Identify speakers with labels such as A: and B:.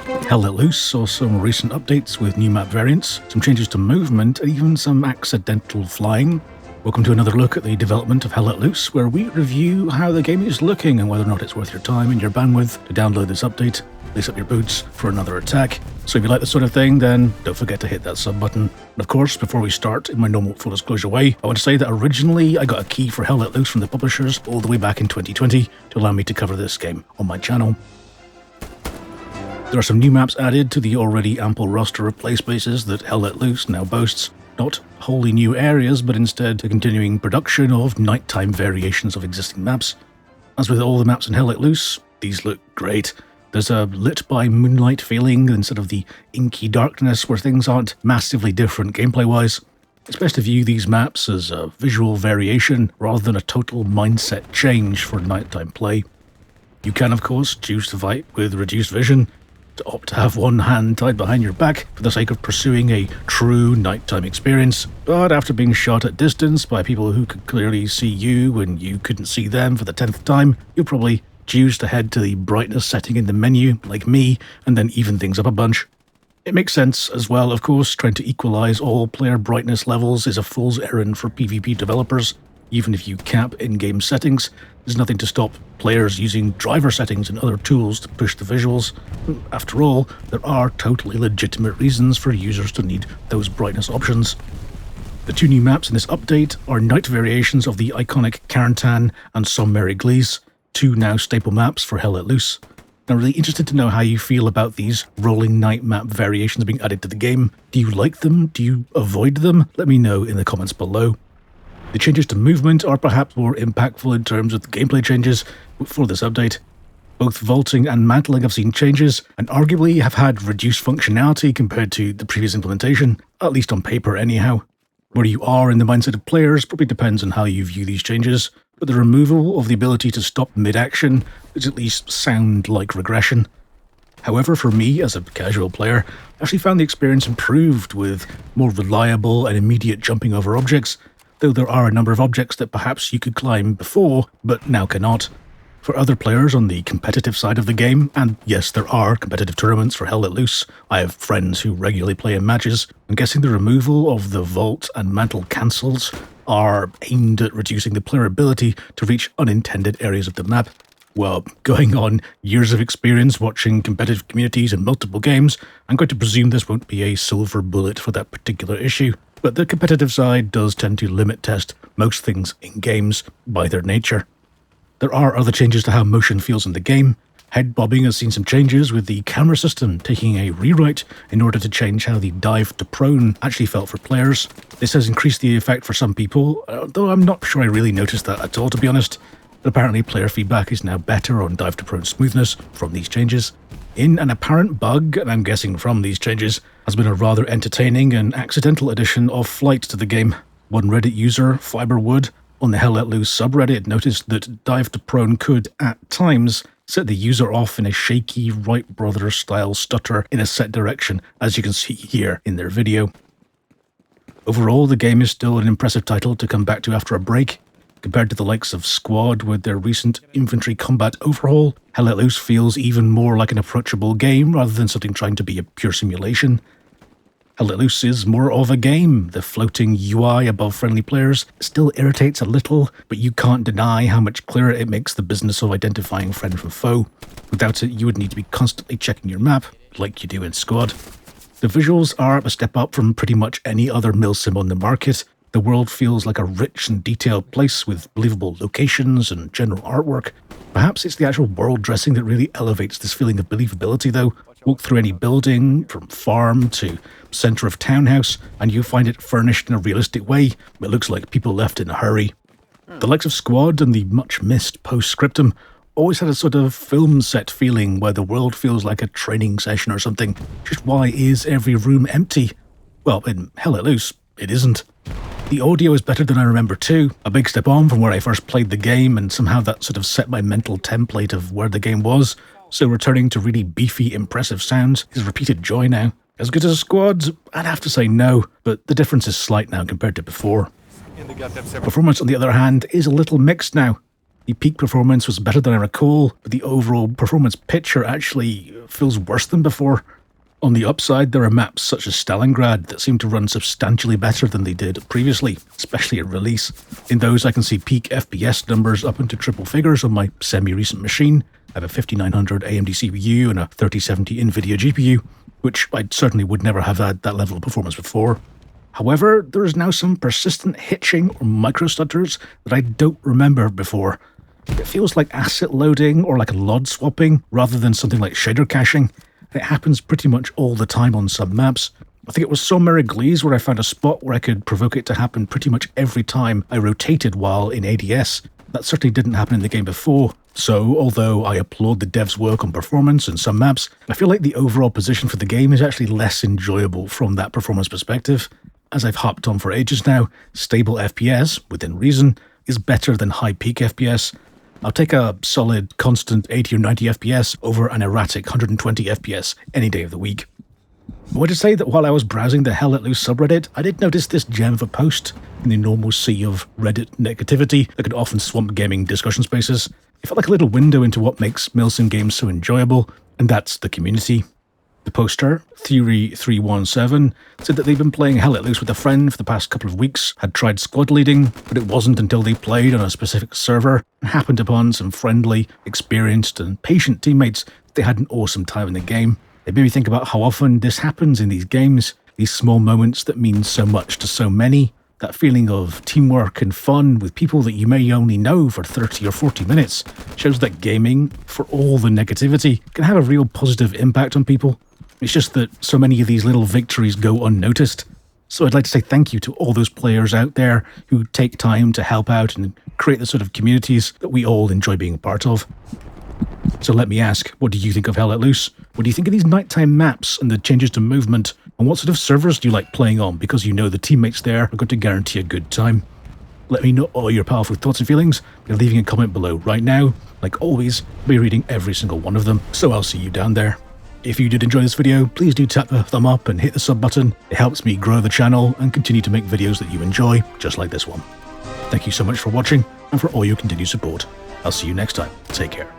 A: Hell Let Loose saw some recent updates with new map variants, some changes to movement, and even some accidental flying. Welcome to another look at the development of Hell Let Loose, where we review how the game is looking and whether or not it's worth your time and your bandwidth to download this update, lace up your boots for another attack. So if you like this sort of thing, then don't forget to hit that sub button. And of course, before we start, in my normal full disclosure way, I want to say that originally I got a key for Hell Let Loose from the publishers all the way back in 2020 to allow me to cover this game on my channel. There are some new maps added to the already ample roster of play spaces that Hell Let Loose now boasts. Not wholly new areas, but instead a continuing production of nighttime variations of existing maps. As with all the maps in Hell Let Loose, these look great. There's a lit by moonlight feeling instead of the inky darkness where things aren't massively different gameplay-wise. It's best to view these maps as a visual variation rather than a total mindset change for nighttime play. You can, of course, choose to fight with reduced vision, to opt to have one hand tied behind your back for the sake of pursuing a true nighttime experience, but after being shot at distance by people who could clearly see you when you couldn't see them for the 10th time, you'll probably choose to head to the brightness setting in the menu, like me, and then even things up a bunch. It makes sense as well, of course. Trying to equalize all player brightness levels is a fool's errand for PvP developers. Even if you cap in-game settings, there's nothing to stop players using driver settings and other tools to push the visuals. After all, there are totally legitimate reasons for users to need those brightness options. The two new maps in this update are night variations of the iconic Carentan and Somme Église, two now staple maps for Hell Let Loose. I'm really interested to know how you feel about these rolling night map variations being added to the game. Do you like them? Do you avoid them? Let me know in the comments below. The changes to movement are perhaps more impactful in terms of the gameplay changes for this update. Both vaulting and mantling have seen changes, and arguably have had reduced functionality compared to the previous implementation, at least on paper anyhow. Where you are in the mindset of players probably depends on how you view these changes, but the removal of the ability to stop mid-action is at least sound like regression. However, for me, as a casual player, I actually found the experience improved with more reliable and immediate jumping over objects, though there are a number of objects that perhaps you could climb before, but now cannot. For other players on the competitive side of the game, and yes, there are competitive tournaments for Hell Let Loose, I have friends who regularly play in matches, I'm guessing the removal of the vault and mantle cancels are aimed at reducing the player ability to reach unintended areas of the map. Well, going on years of experience watching competitive communities in multiple games, I'm going to presume this won't be a silver bullet for that particular issue. But the competitive side does tend to limit test most things in games by their nature. There are other changes to how motion feels in the game. Head bobbing has seen some changes, with the camera system taking a rewrite in order to change how the dive to prone actually felt for players. This has increased the effect for some people, though I'm not sure I really noticed that at all, to be honest. But apparently player feedback is now better on dive to prone smoothness from these changes. In an apparent bug, and I'm guessing from these changes, has been a rather entertaining and accidental addition of flight to the game. One Reddit user, Fiberwood, on the Hell Let Loose subreddit noticed that dive to prone could, at times, set the user off in a shaky Wright Brothers style stutter in a set direction, as you can see here in their video. Overall, the game is still an impressive title to come back to after a break. Compared to the likes of Squad with their recent infantry combat overhaul, Hell Let Loose feels even more like an approachable game rather than something trying to be a pure simulation. Hell Let Loose is more of a game. The floating UI above friendly players still irritates a little, but you can't deny how much clearer it makes the business of identifying friend from foe. Without it, you would need to be constantly checking your map, like you do in Squad. The visuals are a step up from pretty much any other milsim on the market. The world feels like a rich and detailed place with believable locations and general artwork. Perhaps it's the actual world dressing that really elevates this feeling of believability, though. Walk through any building, from farm to centre of townhouse, and you find it furnished in a realistic way. It looks like people left in a hurry. The likes of Squad and the much-missed post-scriptum always had a sort of film set feeling where the world feels like a training session or something. Just why is every room empty? Well, in Hell Let Loose, it isn't. The audio is better than I remember too, a big step on from where I first played the game, and somehow that sort of set my mental template of where the game was, so returning to really beefy, impressive sounds is repeated joy now. As good as Squad? I'd have to say no, but the difference is slight now compared to before. Performance, on the other hand, is a little mixed now. The peak performance was better than I recall, but the overall performance picture actually feels worse than before. On the upside, there are maps such as Stalingrad that seem to run substantially better than they did previously, especially at release. In those, I can see peak FPS numbers up into triple figures on my semi-recent machine. I have a 5900 AMD CPU and a 3070 NVIDIA GPU, which I certainly would never have had that level of performance before. However, there is now some persistent hitching or micro-stutters that I don't remember before. It feels like asset loading or like LOD swapping rather than something like shader caching. It happens pretty much all the time on some maps. I think it was Sommer-Église where I found a spot where I could provoke it to happen pretty much every time I rotated while in ADS. That certainly didn't happen in the game before. So, although I applaud the devs' work on performance in some maps, I feel like the overall position for the game is actually less enjoyable from that performance perspective. As I've harped on for ages now, stable FPS, within reason, is better than high peak FPS. I'll take a solid, constant 80 or 90 FPS over an erratic 120 FPS any day of the week. I want to say that while I was browsing the Hell Let Loose subreddit, I did notice this gem of a post in the normal sea of Reddit negativity that could often swamp gaming discussion spaces. It felt like a little window into what makes Milsim games so enjoyable, and that's the community. The poster, Theory317, said that they've been playing Hell Let Loose with a friend for the past couple of weeks, had tried squad leading, but it wasn't until they played on a specific server and happened upon some friendly, experienced and patient teammates that they had an awesome time in the game. It made me think about how often this happens in these games, these small moments that mean so much to so many. That feeling of teamwork and fun with people that you may only know for 30 or 40 minutes shows that gaming, for all the negativity, can have a real positive impact on people. It's just that so many of these little victories go unnoticed. So I'd like to say thank you to all those players out there who take time to help out and create the sort of communities that we all enjoy being a part of. So let me ask, what do you think of Hell Let Loose? What do you think of these nighttime maps and the changes to movement? And what sort of servers do you like playing on, because you know the teammates there are going to guarantee a good time? Let me know all your powerful thoughts and feelings by leaving a comment below right now. Like always, I'll be reading every single one of them, so I'll see you down there. If you did enjoy this video, please do tap the thumb up and hit the sub button. It helps me grow the channel and continue to make videos that you enjoy, just like this one. Thank you so much for watching and for all your continued support. I'll see you next time. Take care.